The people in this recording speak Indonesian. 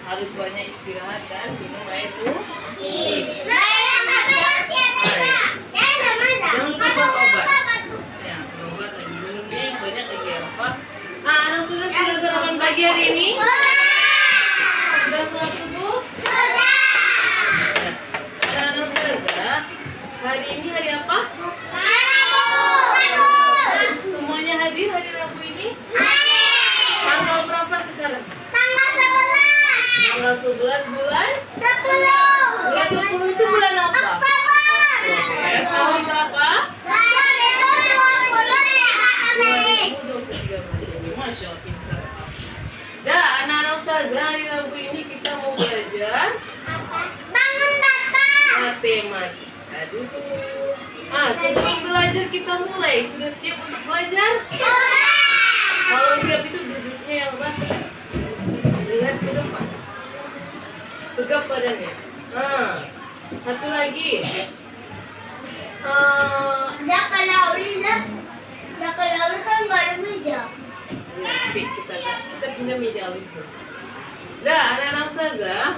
harus banyak istirahat dan minum air putih. Jangan lupa obat. Ya, obat lagi minumnya yang banyak lagi apa? Nah, anak sudah sarapan pagi hari ini? Sudah sholat subuh? Anak sudah. Hari ini hari apa? Semuanya hadir hari Rabu ini? Tanggal berapa sekarang? Tanggal 11 bulan? 10. Bulan 10 itu bulan apa? Tahun berapa? 2023. Masya Allah, pintar. Dah, anak-anak ustazah, hari Rabu ini kita mau belajar matematika dulu. Sebelum belajar kita mulai. Sudah siap untuk belajar? Kalau siap itu duduknya yang baik. Lihat ke depan. Tegap badannya. Satu lagi. Kalau kan nggak ada meja. Nanti kita pinjam meja halus dulu. Dah, anak-anak ustazah.